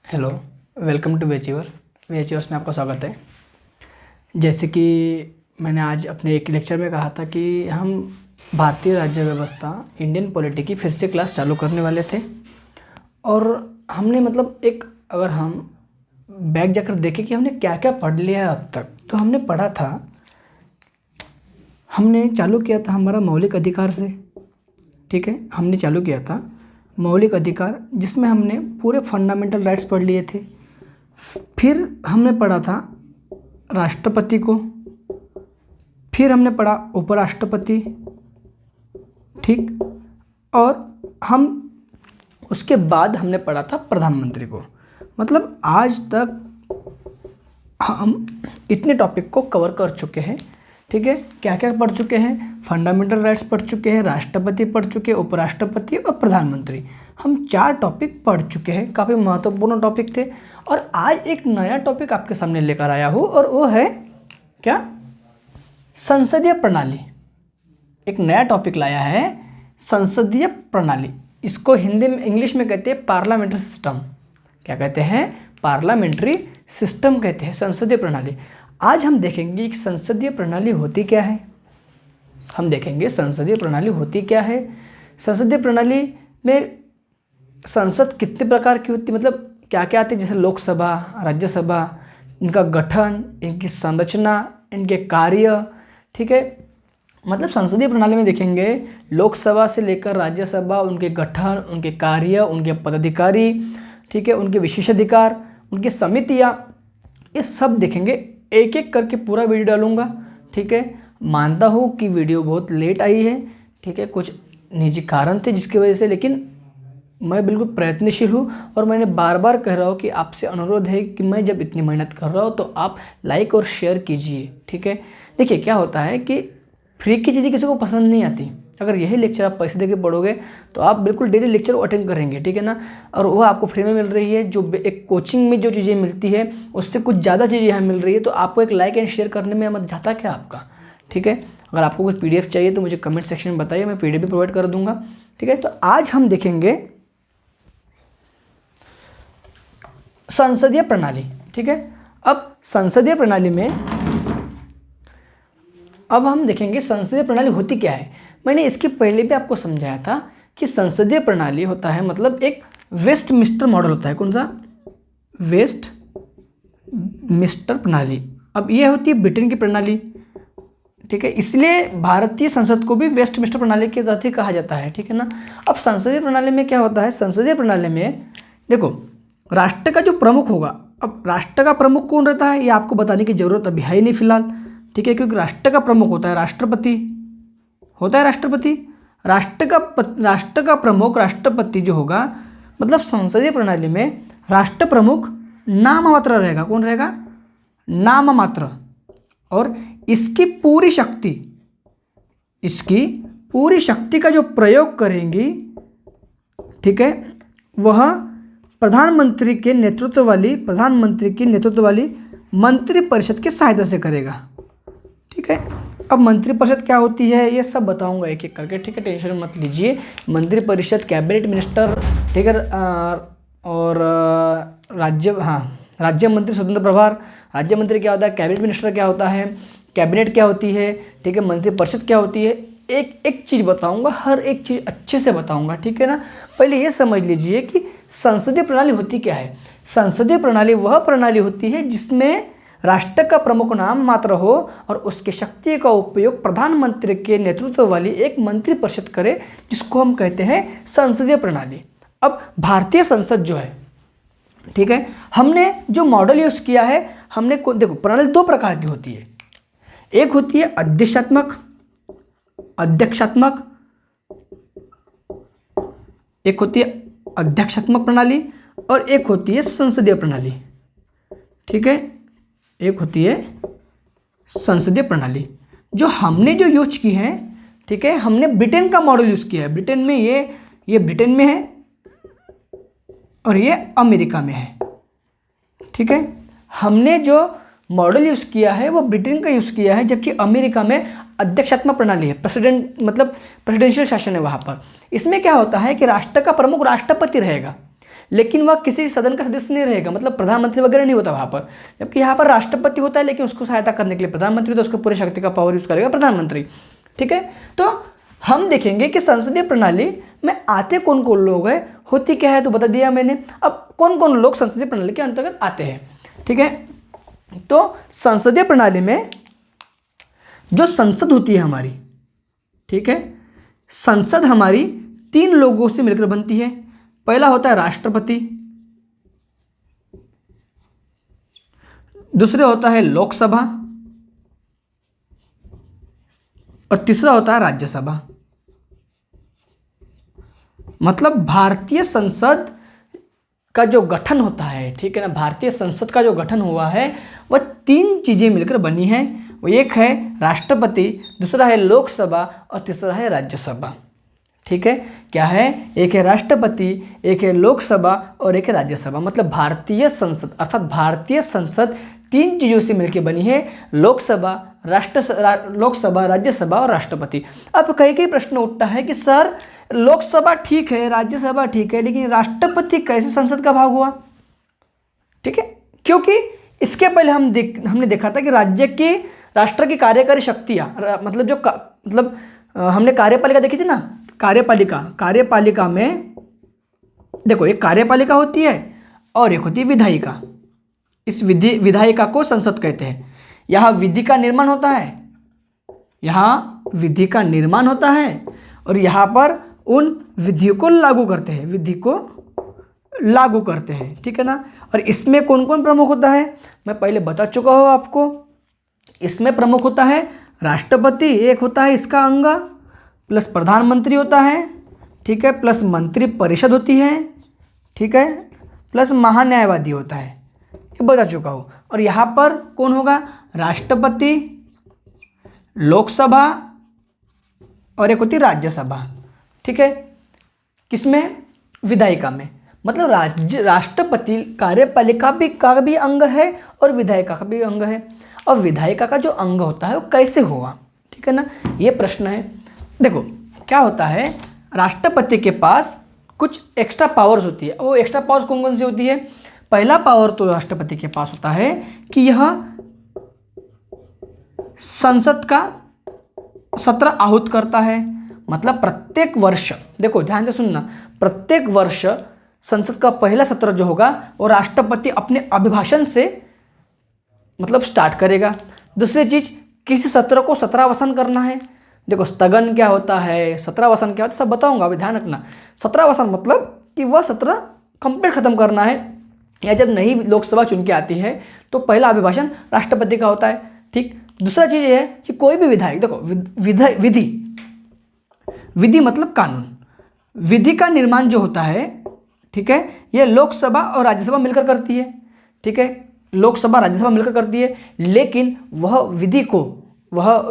Hello, welcome to वेचिवर्स। वेचिवर्स में आपका स्वागत है। जैसे कि मैंने आज अपने एक लेक्चर में कहा था कि हम भारतीय राज्य व्यवस्था इंडियन पॉलिटी की फिर से क्लास चालू करने वाले थे। और हमने एक अगर हम बैक जाकर देखें कि हमने क्या क्या पढ़ लिया है अब तक, तो हमने पढ़ा था, हमने चालू किया था हमारा मौलिक अधिकार से। ठीक है, हमने चालू किया था मौलिक अधिकार, जिसमें हमने पूरे फंडामेंटल राइट्स पढ़ लिए थे। फिर हमने पढ़ा था राष्ट्रपति को, फिर हमने पढ़ा उपराष्ट्रपति। ठीक, और हम उसके बाद हमने पढ़ा था प्रधानमंत्री को। मतलब आज तक हम इतने टॉपिक को कवर कर चुके हैं। ठीक है, क्या क्या पढ़ चुके हैं? फंडामेंटल राइट्स पढ़ चुके हैं, राष्ट्रपति पढ़ चुके हैं, उपराष्ट्रपति और प्रधानमंत्री। हम 4 टॉपिक पढ़ चुके हैं, काफ़ी महत्वपूर्ण टॉपिक थे। और आज एक नया टॉपिक आपके सामने लेकर आया हूँ, और वो है क्या? संसदीय प्रणाली। एक नया टॉपिक लाया है, संसदीय प्रणाली। इसको हिंदी में, इंग्लिश में कहते हैं पार्लियामेंट्री सिस्टम। क्या कहते हैं? पार्लियामेंट्री सिस्टम कहते हैं, संसदीय प्रणाली। आज हम देखेंगे कि संसदीय प्रणाली होती क्या है। हम देखेंगे संसदीय प्रणाली होती क्या है। संसदीय प्रणाली में संसद कितने प्रकार की होती है, मतलब क्या क्या आती है, जैसे लोकसभा, राज्यसभा, इनका गठन, इनकी संरचना, इनके कार्य। ठीक है, मतलब संसदीय प्रणाली में देखेंगे लोकसभा से लेकर राज्यसभा, उनके गठन, उनके कार्य, उनके पदाधिकारी, ठीक है, उनके विशेषाधिकार, उनकी समितियाँ, ये सब देखेंगे। एक एक करके पूरा वीडियो डालूंगा। ठीक है, मानता हूँ कि वीडियो बहुत लेट आई है। ठीक है, कुछ निजी कारण थे जिसकी वजह से, लेकिन मैं बिल्कुल प्रयत्नशील हूँ। और मैंने बार बार कह रहा हूँ कि आपसे अनुरोध है कि मैं जब इतनी मेहनत कर रहा हूँ तो आप लाइक और शेयर कीजिए। ठीक है, देखिए क्या होता है कि फ्री की चीज़ें किसी को पसंद नहीं आती। अगर यही लेक्चर आप पैसे देके पढ़ोगे तो आप बिल्कुल डेली लेक्चर अटेंड करेंगे। ठीक है ना, और वो आपको फ्री में मिल रही है। जो एक कोचिंग में जो चीज़ें मिलती है उससे कुछ ज़्यादा चीज़ें यहाँ मिल रही है, तो आपको एक लाइक एंड शेयर करने में मत जाता क्या आपका। ठीक है, अगर आपको कुछ PDF चाहिए तो मुझे कमेंट सेक्शन में बताइए, मैं PDF भी प्रोवाइड कर दूंगा। ठीक है, तो आज हम देखेंगे संसदीय प्रणाली। ठीक है, अब संसदीय प्रणाली में अब हम देखेंगे संसदीय प्रणाली होती क्या है। मैंने इसके पहले भी आपको समझाया था कि संसदीय प्रणाली होता है मतलब एक वेस्टमिंस्टर मॉडल होता है। कौन सा? वेस्टमिंस्टर प्रणाली। अब ये होती है ब्रिटेन की प्रणाली। ठीक है, इसलिए भारतीय संसद को भी वेस्टमिंस्टर प्रणाली के तहत ही कहा जाता है। ठीक है ना। अब संसदीय प्रणाली में क्या होता है? संसदीय प्रणाली में देखो, राष्ट्र का जो प्रमुख होगा, अब राष्ट्र का प्रमुख कौन रहता है ये आपको बताने की जरूरत अभी है ही नहीं फिलहाल। ठीक है, क्योंकि राष्ट्र का प्रमुख होता है राष्ट्रपति, होता है राष्ट्रपति। राष्ट्र का प्रमुख राष्ट्रपति जो होगा, मतलब संसदीय प्रणाली में राष्ट्र प्रमुख नाम मात्र रहेगा। कौन रहेगा? नाम मात्र। और इसकी पूरी शक्ति का जो प्रयोग करेंगी, ठीक है, वह प्रधानमंत्री की नेतृत्व वाली मंत्रिपरिषद की सहायता से करेगा। ठीक है, अब मंत्रिपरिषद क्या होती है ये सब बताऊंगा एक एक करके। ठीक है, टेंशन मत लीजिए। मंत्रिपरिषद, कैबिनेट मिनिस्टर, ठीक है, और राज्य मंत्री स्वतंत्र प्रभार। राज्य मंत्री क्या होता है, कैबिनेट मिनिस्टर क्या होता है, कैबिनेट क्या होती है, ठीक है, मंत्रिपरिषद क्या होती है, एक एक चीज़ बताऊंगा, हर एक चीज़ अच्छे से बताऊंगा। ठीक है ना। पहले ये समझ लीजिए कि संसदीय प्रणाली होती क्या है। संसदीय प्रणाली वह प्रणाली होती है जिसमें राष्ट्र का प्रमुख नाम मात्र हो और उसकी शक्ति का उपयोग प्रधानमंत्री के नेतृत्व वाली एक मंत्रिपरिषद करे, जिसको हम कहते हैं संसदीय प्रणाली। अब भारतीय संसद जो है, ठीक है, हमने जो मॉडल यूज किया है, देखो प्रणाली 2 प्रकार की होती है। एक होती है एक होती है अध्यक्षात्मक प्रणाली, और एक होती है संसदीय प्रणाली। ठीक है, एक होती है संसदीय प्रणाली जो हमने जो यूज की है। ठीक है, हमने ब्रिटेन का मॉडल यूज किया है। ब्रिटेन में ये ब्रिटेन में है और ये अमेरिका में है। ठीक है, हमने जो मॉडल यूज किया है वो ब्रिटेन का यूज किया है, जबकि अमेरिका में अध्यक्षात्मक प्रणाली है। प्रेसिडेंशियल शासन है वहाँ पर। इसमें क्या होता है कि राष्ट्र का प्रमुख राष्ट्रपति रहेगा, लेकिन वह किसी सदन का सदस्य नहीं रहेगा, मतलब प्रधानमंत्री वगैरह नहीं होता वहाँ पर। जबकि यहाँ पर राष्ट्रपति होता है, लेकिन उसको सहायता करने के लिए प्रधानमंत्री, तो उसको पूरी शक्ति का पावर यूज़ करेगा प्रधानमंत्री। ठीक है, तो हम देखेंगे कि संसदीय प्रणाली में आते कौन कौन लोग हैं, होती क्या है तो बता दिया मैंने। अब कौन कौन लोग संसदीय प्रणाली के अंतर्गत आते हैं। ठीक है, तो संसदीय प्रणाली में जो संसद होती है हमारी, ठीक है, संसद हमारी 3 लोगों से मिलकर बनती है। पहला होता है राष्ट्रपति, दूसरे होता है लोकसभा, और तीसरा होता है राज्यसभा। मतलब भारतीय संसद का जो गठन होता है, ठीक है ना, भारतीय संसद का जो गठन हुआ है वह 3 चीज़ें मिलकर बनी है। वो एक है राष्ट्रपति, दूसरा है लोकसभा और तीसरा है राज्यसभा। ठीक है, क्या है, एक है राष्ट्रपति, एक है लोकसभा और एक है राज्यसभा। मतलब भारतीय संसद अर्थात भारतीय संसद 3 चीज़ों से मिलकर बनी है, लोकसभा, लोकसभा, राज्यसभा और राष्ट्रपति। अब कई प्रश्न उठता है कि सर लोकसभा ठीक है, राज्यसभा ठीक है, लेकिन राष्ट्रपति कैसे संसद का भाग हुआ। ठीक है, क्योंकि इसके पहले हमने देखा था कि राष्ट्र की कार्यकारी शक्तियाँ, मतलब हमने कार्यपालिका देखी थी ना, कार्यपालिका में देखो एक कार्यपालिका होती है और एक होती है विधायिका। इस विधायिका को संसद कहते हैं। यहाँ विधि का निर्माण होता है, और यहाँ पर उन विधियों को लागू करते हैं, ठीक है ना। और इसमें कौन कौन प्रमुख होता है मैं पहले बता चुका हूँ आपको। इसमें प्रमुख होता है राष्ट्रपति, एक होता है इसका अंग, प्लस प्रधानमंत्री होता है, ठीक है, प्लस मंत्री परिषद होती है, ठीक है, प्लस महान्यायवादी होता है, ये बता चुका हूँ। और यहाँ पर कौन होगा, राष्ट्रपति, लोकसभा और एक होती है राज्यसभा। ठीक है, किसमें, विधायिका में। मतलब राष्ट्रपति कार्यपालिका का भी अंग है और विधायिका का भी अंग है। और विधायिका का जो अंग होता है वो कैसे हुआ, ठीक है ना, ये प्रश्न है। देखो क्या होता है, राष्ट्रपति के पास कुछ एक्स्ट्रा पावर्स होती है। वो एक्स्ट्रा पावर्स कौन कौन सी होती है। पहला पावर तो राष्ट्रपति के पास होता है कि यह संसद का सत्र आहूत करता है। मतलब प्रत्येक वर्ष, देखो ध्यान से सुनना, प्रत्येक वर्ष संसद का पहला सत्र जो होगा वो राष्ट्रपति अपने अभिभाषण से मतलब स्टार्ट करेगा। दूसरी चीज, किसी सत्र को सत्रावसान करना है। देखो स्थगन क्या होता है, सत्रावसान क्या होता है, सब बताऊंगा, अभी ध्यान रखना। सत्रावसान मतलब कि वह सत्र कंप्लीट खत्म करना है, या जब नई लोकसभा चुन के आती है तो पहला अभिभाषण राष्ट्रपति का होता है। ठीक, दूसरा चीज ये है कि कोई भी विधायक, देखो विधि मतलब कानून, विधि का निर्माण जो होता है, ठीक है, ये लोकसभा और राज्यसभा मिलकर करती है। ठीक है, लोकसभा राज्यसभा मिलकर करती है, लेकिन वह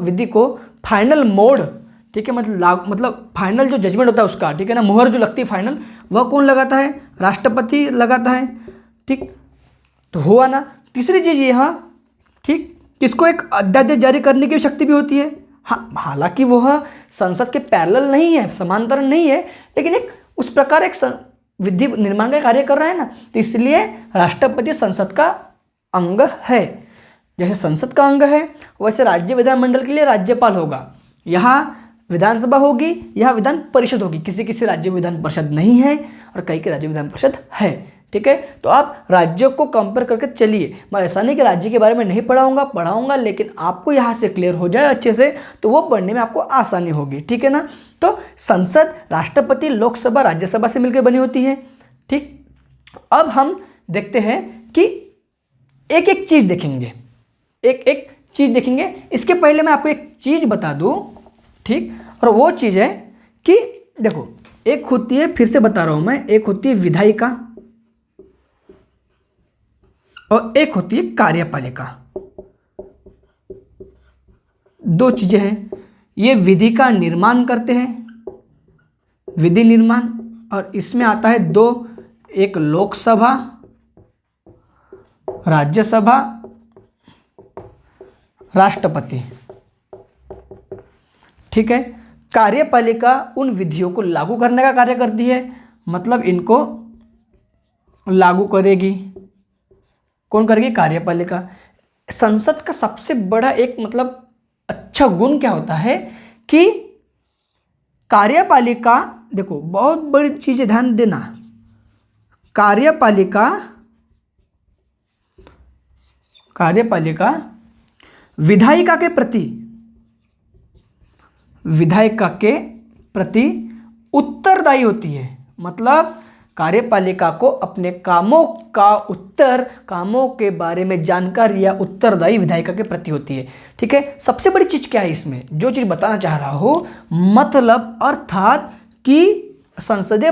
विधि को फाइनल मोड, ठीक है, मतलब फाइनल जो जजमेंट होता है उसका, ठीक है ना, मुहर जो लगती है फाइनल, वह कौन लगाता है, राष्ट्रपति लगाता है। ठीक, तो हुआ ना। तीसरी चीज यहाँ, ठीक, इसको एक अध्यादेश जारी करने की शक्ति भी होती है। हाँ, हालांकि वह संसद के पैरेलल नहीं है, समांतर नहीं है, लेकिन एक उस प्रकार एक विधि निर्माण का कार्य कर रहा है ना, तो इसलिए राष्ट्रपति संसद का अंग है। जैसे संसद का अंग है वैसे राज्य विधानमंडल के लिए राज्यपाल होगा, यहाँ विधानसभा होगी, यहाँ विधान परिषद होगी। किसी राज्य में विधान परिषद नहीं है और कई के राज्य में विधान परिषद है। ठीक है, तो आप राज्यों को कंपेयर करके चलिए। मैं ऐसा नहीं कि राज्य के बारे में नहीं पढ़ाऊंगा, लेकिन आपको यहाँ से क्लियर हो जाए अच्छे से, तो वो पढ़ने में आपको आसानी होगी। ठीक है ना। तो संसद राष्ट्रपति, लोकसभा, राज्यसभा से मिलकर बनी होती है। ठीक, अब हम देखते हैं कि एक एक चीज देखेंगे, एक चीज देखेंगे। इसके पहले मैं आपको एक चीज बता दूं, ठीक, और वो चीज है कि देखो एक होती है, फिर से बता रहा हूं मैं, एक होती है विधायिका और एक होती है कार्यपालिका। 2 चीजें हैं, ये विधि का निर्माण करते हैं, विधि निर्माण, और इसमें आता है 2, एक लोकसभा, राज्यसभा, राष्ट्रपति। ठीक है, कार्यपालिका उन विधियों को लागू करने का कार्य करती है, मतलब इनको लागू करेगी। कौन करेगी? कार्यपालिका। संसद का सबसे बड़ा एक मतलब अच्छा गुण क्या होता है कि कार्यपालिका, देखो बहुत बड़ी चीज़ है, ध्यान देना, कार्यपालिका विधायिका के प्रति उत्तरदायी होती है। मतलब कार्यपालिका को अपने कामों के बारे में जानकारी या उत्तरदायी विधायिका के प्रति होती है। ठीक है, सबसे बड़ी चीज़ क्या है इसमें, जो चीज़ बताना चाह रहा हूँ, मतलब अर्थात कि संसदीय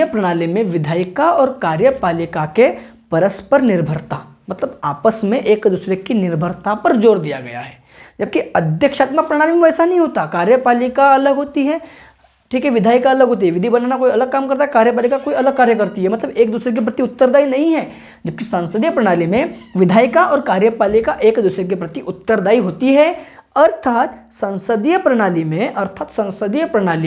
प्रणाली में विधायिका और कार्यपालिका के परस्पर निर्भरता, मतलब आपस में एक दूसरे की निर्भरता पर जोर दिया गया है। जबकि अध्यक्षात्मक प्रणाली में वैसा नहीं होता, कार्यपालिका अलग होती है, ठीक है, विधायिका अलग होती है, विधि बनाना कोई अलग काम करता है, कार्यपालिका कोई अलग कार्य करती है, मतलब एक दूसरे के प्रति उत्तरदायी नहीं है। जबकि संसदीय प्रणाली में विधायिका और कार्यपालिका एक दूसरे के प्रति उत्तरदायी होती है। अर्थात संसदीय प्रणाली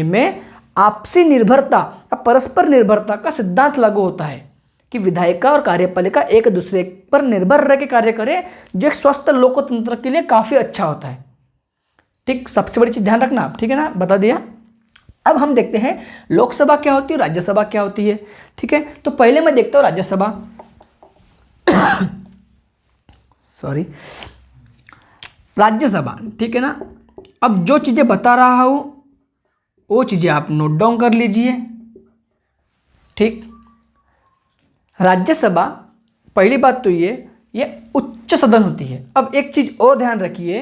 में आपसी निर्भरता, परस्पर निर्भरता का सिद्धांत लागू होता है कि विधायिका और कार्यपालिका एक दूसरे पर निर्भर रह के कार्य करें, जो एक स्वस्थ लोकतंत्र के लिए काफ़ी अच्छा होता है। ठीक, सबसे बड़ी चीज़ ध्यान रखना आप, ठीक है ना, बता दिया। अब हम देखते हैं लोकसभा क्या होती है, राज्यसभा क्या होती है। ठीक है, तो पहले मैं देखता हूँ राज्यसभा सॉरी राज्यसभा, ठीक है ना। अब जो चीज़ें बता रहा हूँ वो चीज़ें आप नोट डाउन कर लीजिए। ठीक, राज्यसभा, पहली बात तो ये उच्च सदन होती है। अब एक चीज़ और ध्यान रखिए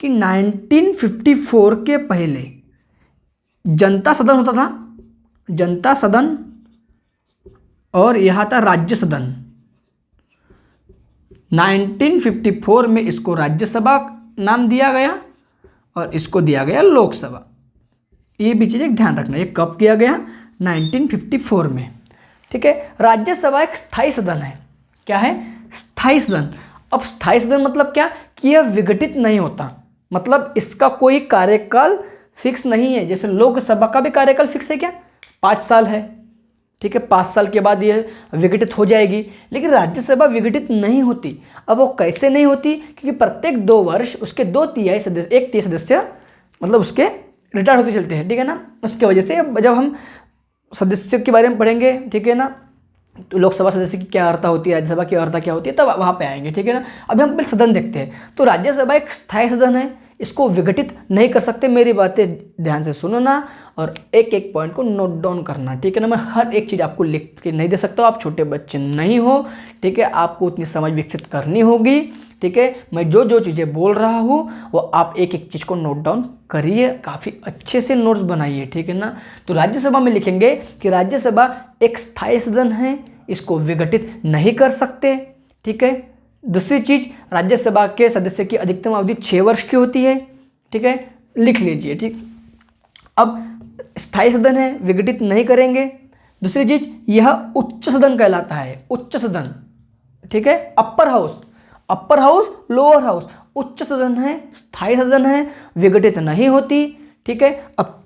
कि 1954 के पहले जनता सदन होता था, जनता सदन, और यहाँ था राज्य सदन। 1954 में इसको राज्यसभा नाम दिया गया और इसको दिया गया लोकसभा। ये भी चीज़ एक ध्यान रखना, ये कब किया गया? 1954 में। ठीक है, राज्यसभा एक स्थायी सदन है। क्या है? स्थायी सदन। अब स्थायी सदन मतलब क्या कि यह विघटित नहीं होता, मतलब इसका कोई कार्यकाल फिक्स नहीं है। जैसे लोकसभा का भी कार्यकाल फिक्स है क्या? 5 साल है। ठीक है, 5 साल के बाद यह विघटित हो जाएगी। लेकिन राज्यसभा विघटित नहीं होती। अब वो कैसे नहीं होती? क्योंकि प्रत्येक 2 वर्ष उसके 2/3 सदस्य, 1/3 सदस्य मतलब उसके रिटायर्ड होते चलते हैं। ठीक है ना, उसके वजह से जब हम सदस्यों के बारे में पढ़ेंगे, ठीक है ना, तो लोकसभा सदस्य की क्या अर्हता होती है, राज्यसभा की अर्हता क्या होती है, तब वहाँ पे आएंगे। ठीक है ना, अभी हम पहले सदन देखते हैं। तो राज्यसभा एक स्थायी सदन है, इसको विघटित नहीं कर सकते। मेरी बातें ध्यान से सुनो ना और एक एक पॉइंट को नोट डाउन करना। ठीक है ना, मैं हर एक चीज़ आपको लिख के नहीं दे सकता, आप छोटे बच्चे नहीं हो। ठीक है, आपको उतनी समझ विकसित करनी होगी। ठीक है, मैं जो जो चीज़ें बोल रहा हूँ वो आप एक एक चीज़ को नोट डाउन करिए, काफ़ी अच्छे से नोट्स बनाइए। ठीक है ना, तो राज्यसभा में लिखेंगे कि राज्यसभा एक स्थायी सदन है, इसको विघटित नहीं कर सकते। ठीक है, दूसरी चीज़, राज्यसभा के सदस्य की अधिकतम अवधि 6 वर्ष की होती है। ठीक है, लिख लीजिए। ठीक, अब स्थायी सदन है, विघटित नहीं करेंगे। दूसरी चीज़, यह उच्च सदन कहलाता है, उच्च सदन। ठीक है, अपर हाउस लोअर हाउस, उच्च सदन है, स्थायी सदन है, विघटित नहीं होती। ठीक है, अब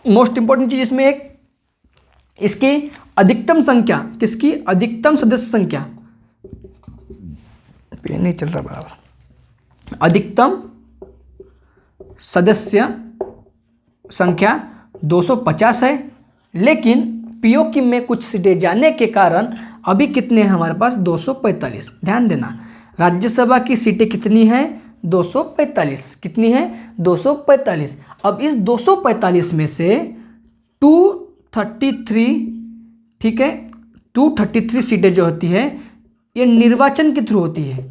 मोस्ट इंपॉर्टेंट चीज़ इसमें एक, इसकी अधिकतम संख्या, किसकी? अधिकतम सदस्य संख्या, पेन नहीं चल रहा बराबर, अधिकतम सदस्य संख्या 250 है। लेकिन पीओक्यू में कुछ सीटें जाने के कारण अभी कितने हैं हमारे पास? 245। ध्यान देना, राज्यसभा की सीटें कितनी हैं? 245। कितनी है? 245। अब इस 245 में से 233, ठीक है, 233 सीटें जो होती है ये निर्वाचन के थ्रू होती है,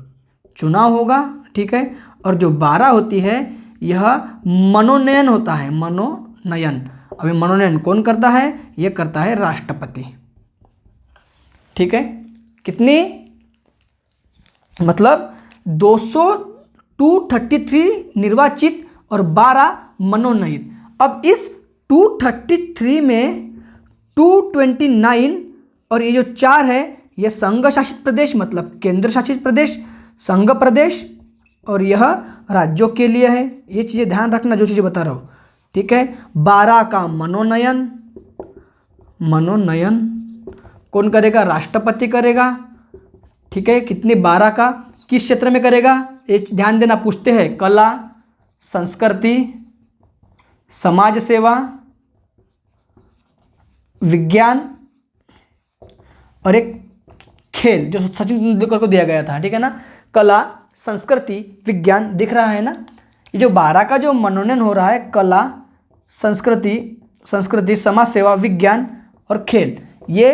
चुनाव होगा। ठीक है, और जो 12 होती है यह मनोनयन होता है, मनोनयन। अभी मनोनयन कौन करता है? यह करता है राष्ट्रपति। ठीक है, कितनी? मतलब 233 निर्वाचित और 12 मनोनयन। अब इस 233 में 229 और ये जो 4 है ये संघ शासित प्रदेश, मतलब केंद्र शासित प्रदेश, संघ प्रदेश, और यह राज्यों के लिए है। ये चीज़ें ध्यान रखना जो चीज़ें बता रहा हूँ। ठीक है, 12 का मनोनयन मनोनयन कौन करेगा? राष्ट्रपति करेगा। ठीक है, कितनी? 12 का। किस क्षेत्र में करेगा? ये ध्यान देना, पूछते हैं। कला, संस्कृति, समाज सेवा, विज्ञान और एक खेल, जो सचिन तेंदुलकर को दिया गया था। ठीक है ना, कला, संस्कृति, विज्ञान, दिख रहा है ना। ये जो 12 का जो मनोनयन हो रहा है, कला, संस्कृति, समाज सेवा, विज्ञान और खेल, ये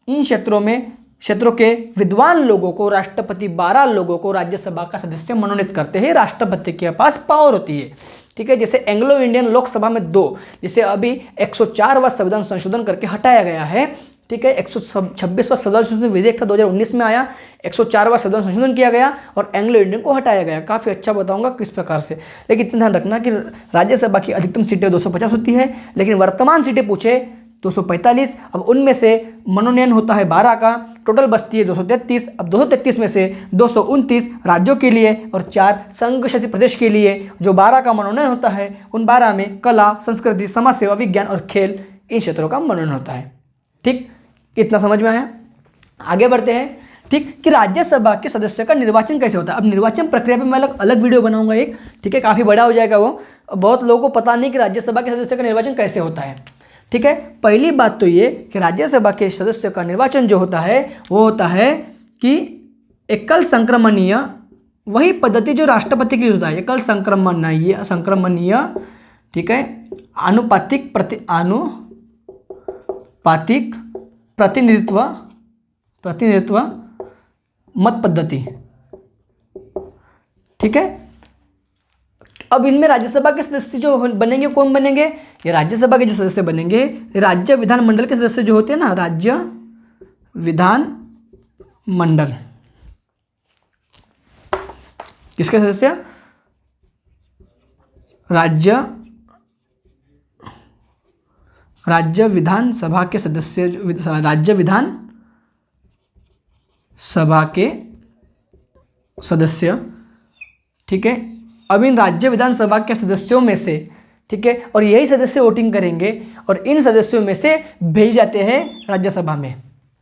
इन क्षेत्रों के विद्वान लोगों को राष्ट्रपति 12 लोगों को राज्यसभा का सदस्य मनोनीत करते हैं। राष्ट्रपति के पास पावर होती है। ठीक है, जैसे एंग्लो इंडियन लोकसभा में 2, जिसे अभी 104वां संविधान संशोधन करके हटाया गया है। ठीक है, 126वां संविधान संशोधन विधेयक था, 2019 में आया। 104वां संविधान संशोधन किया गया और एंग्लो इंडियन को हटाया गया। काफ़ी अच्छा बताऊंगा किस प्रकार से, लेकिन इतना ध्यान रखना कि राज्यसभा की अधिकतम सीटें 250 होती है, लेकिन वर्तमान सीटें पूछे 245। अब उनमें से मनोनयन होता है 12 का, टोटल बचती है 233। अब 233 में से 229 राज्यों के लिए और 4 संघ शासित प्रदेश के लिए। जो 12 का मनोनयन होता है, उन 12 में कला, संस्कृति, समाज सेवा, विज्ञान और खेल, इन क्षेत्रों का मनोनयन होता है। ठीक, इतना समझ में आया? आगे बढ़ते हैं। ठीक, कि राज्यसभा के सदस्य का निर्वाचन कैसे होता है। अब निर्वाचन प्रक्रिया पे मैं अलग वीडियो बनाऊंगा एक। ठीक है, काफ़ी बड़ा हो जाएगा वो। बहुत लोगों को पता नहीं कि राज्यसभा के सदस्य का निर्वाचन कैसे होता है। ठीक है, पहली बात तो ये कि राज्यसभा के सदस्य का निर्वाचन जो होता है वो होता है कि एकल संक्रमणीय, वही पद्धति जो राष्ट्रपति के लिए होता है, एकल संक्रमणीय। ठीक है, आनुपातिक प्रतिनिधित्व मत पद्धति। ठीक है, अब इनमें राज्यसभा के सदस्य जो बनेंगे, कौन बनेंगे? ये राज्यसभा के जो सदस्य बनेंगे, राज्य विधानमंडल के सदस्य जो होते हैं ना, राज्य विधानमंडल, किसके सदस्य? राज्य विधानसभा के सदस्य, राज्य विधानसभा के सदस्य। ठीक है, अब इन राज्य विधानसभा के सदस्यों में से, ठीक है, और यही सदस्य वोटिंग करेंगे और इन सदस्यों में से भेज जाते हैं राज्यसभा में।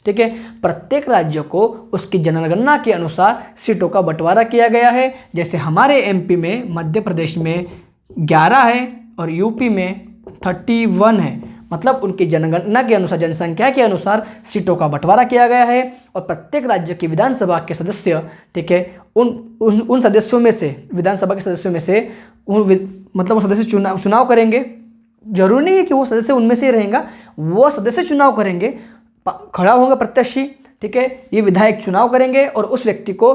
ठीक है, प्रत्येक राज्य को उसकी जनगणना के अनुसार सीटों का बंटवारा किया गया है। जैसे हमारे एमपी में, मध्य प्रदेश में 11 है और यूपी में 31 है। मतलब उनकी जनगणना के अनुसार, जनसंख्या के अनुसार सीटों का बंटवारा किया गया है और प्रत्येक राज्य की विधानसभा के सदस्य, ठीक है, उन सदस्यों में से, विधानसभा के सदस्यों में से मतलब वो सदस्य चुनाव करेंगे। जरूरी नहीं है कि वो सदस्य उनमें से ही रहेगा, वो सदस्य चुनाव करेंगे, खड़ा होगा प्रत्याशी। ठीक है, ये विधायक चुनाव करेंगे और उस व्यक्ति को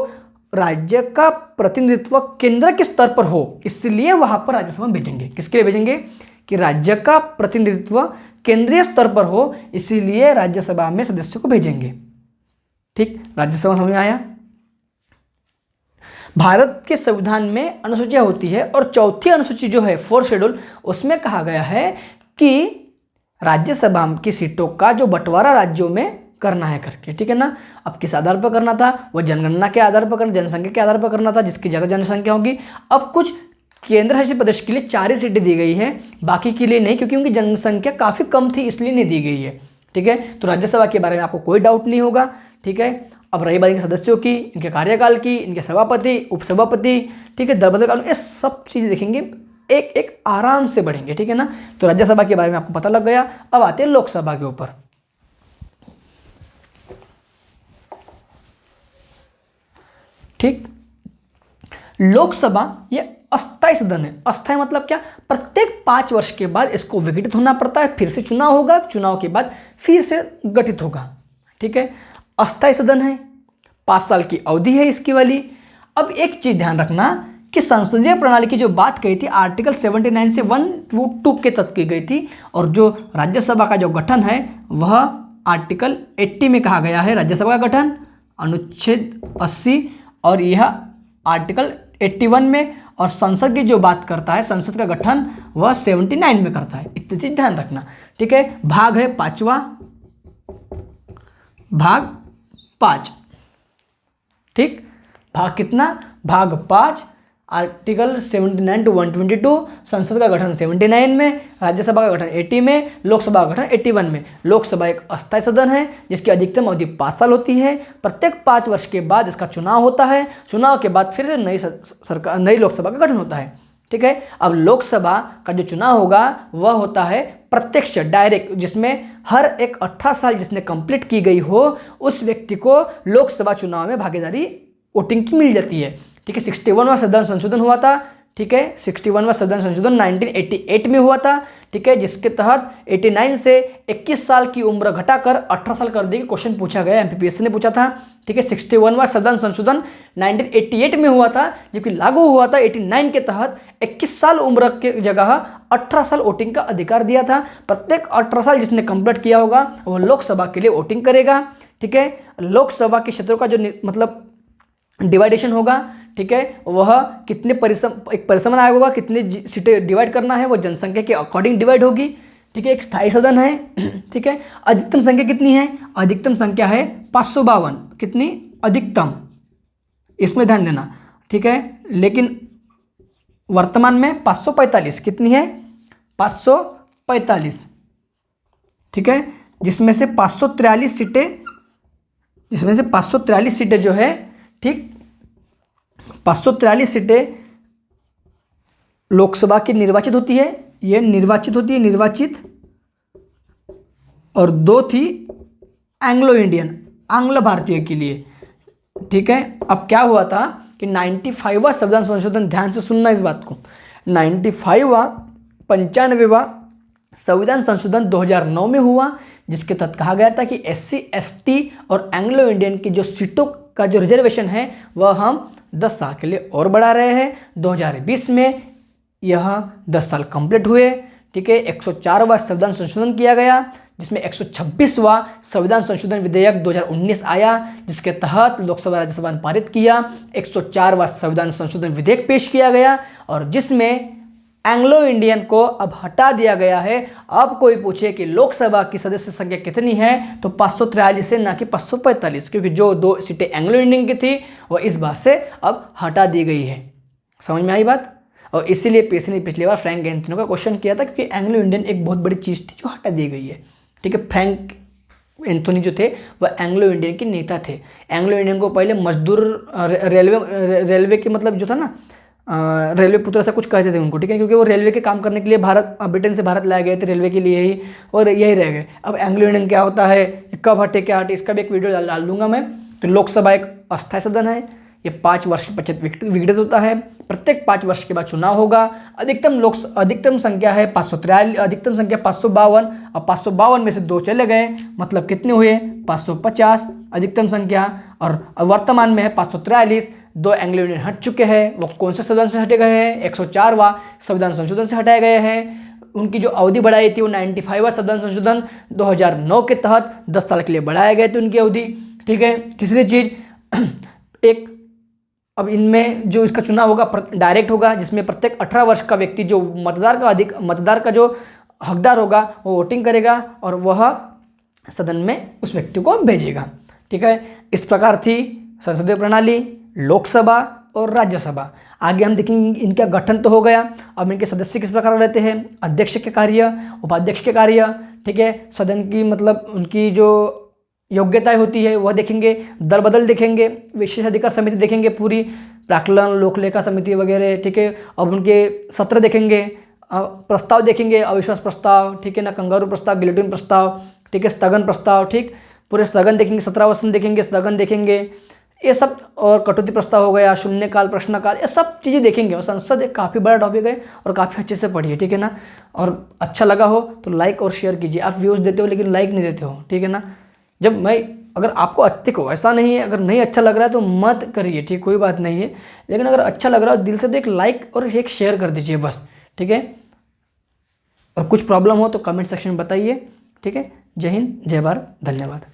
राज्य का प्रतिनिधित्व केंद्र के स्तर पर हो, इसलिए वहां पर राज्यसभा में भेजेंगे। किसके लिए भेजेंगे? कि राज्य का प्रतिनिधित्व केंद्रीय स्तर पर हो, इसीलिए राज्यसभा में सदस्यों को भेजेंगे। ठीक, राज्यसभा समझ में आया? भारत के संविधान में अनुसूचियां होती है और चौथी अनुसूची जो है, 4th शेड्यूल, उसमें कहा गया है कि राज्यसभा की सीटों का जो बंटवारा राज्यों में करना है करके। ठीक है ना, अब किस आधार पर करना था? वो जनगणना के आधार पर करना, जनसंख्या के आधार पर करना था, जिसकी जगह जनसंख्या होगी। अब कुछ केंद्र शासित प्रदेश के लिए 4 ही सीटें दी गई है, बाकी के लिए नहीं, क्योंकि उनकी जनसंख्या काफ़ी कम थी, इसलिए नहीं दी गई है। ठीक है, तो राज्यसभा के बारे में आपको कोई डाउट नहीं होगा। ठीक है, अब रही बात इनके सदस्यों की, इनके कार्यकाल की, इनके सभापति, उपसभापति, ठीक है, दलबदल कानून, ये सब चीज़ें देखेंगे, एक एक आराम से बढ़ेंगे। ठीक है ना, तो राज्यसभा के बारे में आपको पता लग गया। अब आते हैं लोकसभा के ऊपर। ठीक, लोकसभा ये अस्थायी सदन है। अस्थायी मतलब क्या? प्रत्येक 5 वर्ष के बाद इसको विघटित होना पड़ता है, फिर से चुनाव होगा, चुनाव के बाद फिर से गठित होगा। ठीक है, अस्थायी सदन है, 5 साल की अवधि है इसकी वाली। अब एक चीज ध्यान रखना कि संसदीय प्रणाली की जो बात कही थी, आर्टिकल 79 से 1-2 के तहत की गई थी, और जो राज्यसभा का जो गठन है वह आर्टिकल 80 में कहा गया है राज्यसभा का गठन, अनुच्छेद 80, और यह आर्टिकल 81 में, और संसद की जो बात करता है, संसद का गठन, वह 79 में करता है। इतनी चीज ध्यान रखना। ठीक है, भाग है 5वां, भाग 5। ठीक, भाग कितना? भाग 5, आर्टिकल 79 to 122, संसद का गठन 79 में, राज्यसभा का गठन 80 में, लोकसभा का गठन 81 में। लोकसभा एक अस्थायी सदन है जिसकी अधिकतम अवधि 5 साल होती है। प्रत्येक 5 वर्ष के बाद इसका चुनाव होता है। चुनाव के बाद फिर से नई लोकसभा का गठन होता है। ठीक है, अब लोकसभा का जो चुनाव होगा वह होता है प्रत्यक्ष, डायरेक्ट, जिसमें हर एक 18 साल जिसने कंप्लीट की गई हो उस व्यक्ति को लोकसभा चुनाव में भागीदारी वोटिंग की मिल जाती है। ठीक है, 61वां संविधान संशोधन हुआ था। ठीक है, 61वां संविधान संशोधन 1988 में हुआ था। ठीक है, जिसके तहत 89 से 21 साल की उम्र घटाकर 18 साल कर दी। क्वेश्चन पूछा गया, एमपीपीएससी ने पूछा था। ठीक है, 61वां संविधान संशोधन 1988 में हुआ था, जबकि लागू हुआ था 89 के तहत 21 साल उम्र के जगह 18 साल वोटिंग का अधिकार दिया था। प्रत्येक 18 साल जिसने कंप्लीट किया होगा वो लोकसभा के लिए वोटिंग करेगा। ठीक है, लोकसभा के क्षेत्रों का जो मतलब डिवाइडेशन होगा, ठीक है, वह कितने परिसमन आयोग होगा, कितनी सीटें डिवाइड करना है वो जनसंख्या के अकॉर्डिंग डिवाइड होगी। ठीक है, एक स्थायी सदन है। ठीक है, अधिकतम संख्या कितनी है? अधिकतम संख्या है 552। कितनी? अधिकतम, इसमें ध्यान देना। ठीक है, लेकिन वर्तमान में 545। कितनी है? 545। ठीक है, जिसमें से 543 सीटें जो है, ठीक, 543 सीटें लोकसभा की निर्वाचित होती है, ये निर्वाचित होती है, निर्वाचित, और 2 थी एंग्लो इंडियन, आंग्ल भारतीय के लिए। ठीक है, अब क्या हुआ था कि 95वां संविधान संशोधन, ध्यान से सुनना इस बात को, 95वां संविधान संशोधन 2009 में हुआ, जिसके तहत कहा गया था कि SC ST और एंग्लो इंडियन की जो सीटों का जो रिजर्वेशन है वह हम 10 साल के लिए और बढ़ा रहे हैं। 2020 में यह 10 साल कंप्लीट हुए। ठीक है, 104वां संविधान संशोधन किया गया, जिसमें 126वां संविधान संशोधन विधेयक 2019 आया, जिसके तहत लोकसभा राज्यसभा ने पारित किया। 104वां संविधान संशोधन विधेयक पेश किया गया और जिसमें एंग्लो इंडियन को अब हटा दिया गया है। अब कोई पूछे कि लोकसभा की सदस्य संख्या कितनी है, तो 543 है, ना कि 545, क्योंकि जो 2 सीटें एंग्लो इंडियन की थी वह इस बार से अब हटा दी गई है। समझ में आई बात? और इसीलिए पीएससी ने पिछली बार फ्रैंक एंथोनी का क्वेश्चन किया था, क्योंकि एंग्लो इंडियन एक बहुत बड़ी चीज़ थी जो हटा दी गई है। ठीक है, फ्रैंक एंथोनी जो थे वह एंग्लो इंडियन के नेता थे। एंग्लो इंडियन को पहले मजदूर रेलवे के मतलब जो था ना, रेलवे पुत्र से कुछ कहते थे उनको। ठीक है, क्योंकि वो रेलवे के काम करने के लिए ब्रिटेन से भारत लाए गए थे, रेलवे के लिए ही, और यही रह गए। अब एंग्लो इंडियन क्या होता है, कब हटे, क्या हटे, इसका भी एक वीडियो डाल दूंगा मैं। तो लोकसभा एक अस्थायी सदन है, ये 5 वर्ष के पश्चात विघटित होता है। प्रत्येक 5 वर्ष के बाद चुनाव होगा। अधिकतम संख्या है 543, अधिकतम संख्या 552, और 552 में से 2 चले गए, मतलब कितने हुए? 550 अधिकतम संख्या, और वर्तमान में है 543। 2 एंग्लो इंडियन हट चुके हैं, वो कौन से सदन से हटे गए हैं? 104वां संविधान संशोधन से हटाए गए हैं। उनकी जो अवधि बढ़ाई थी वो 95वां संविधान संशोधन 2009 के तहत 10 साल के लिए बढ़ाए गए थे उनकी अवधि। ठीक है, तीसरी चीज, एक अब इनमें जो इसका चुनाव होगा डायरेक्ट होगा, जिसमें प्रत्येक 18 वर्ष का व्यक्ति जो मतदार का जो हकदार होगा वो वोटिंग करेगा और वह सदन में उस व्यक्ति को भेजेगा। ठीक है, इस प्रकार थी संसदीय प्रणाली, लोकसभा और राज्यसभा। आगे हम देखेंगे इनका गठन तो हो गया, अब इनके सदस्य किस प्रकार रहते हैं, अध्यक्ष के कार्य, उपाध्यक्ष के कार्य। ठीक है, सदन की मतलब उनकी जो योग्यताएं होती है वह देखेंगे, दल बदल देखेंगे, विशेषाधिकार समिति देखेंगे, पूरी प्राक्कलन, लोकलेखा समिति वगैरह। ठीक है, अब उनके सत्र देखेंगे, प्रस्ताव देखेंगे, अविश्वास प्रस्ताव, ठीक है ना, कंगारू प्रस्ताव, गिलोटिन प्रस्ताव, ठीक है, स्थगन प्रस्ताव, ठीक, पूरे स्थगन देखेंगे, 17 वसन देखेंगे, स्थगन देखेंगे, ये सब, और कटौती प्रस्ताव हो गया, शून्यकाल, प्रश्नकाल, ये सब चीज़ें देखेंगे। और संसद एक काफ़ी बड़ा टॉपिक है और काफ़ी अच्छे से पढ़िए। ठीक है ना, और अच्छा लगा हो तो लाइक और शेयर कीजिए। आप व्यूज़ देते हो लेकिन लाइक नहीं देते हो। ठीक है ना, अगर आपको अच्छे हो, ऐसा नहीं है, अगर नहीं अच्छा लग रहा है तो मत करिए, ठीक, कोई बात नहीं है, लेकिन अगर अच्छा लग रहा है दिल से तो एक लाइक और एक शेयर कर दीजिए बस। ठीक है, और कुछ प्रॉब्लम हो तो कमेंट सेक्शन में बताइए। ठीक है, जय हिंद, जय भारत, धन्यवाद।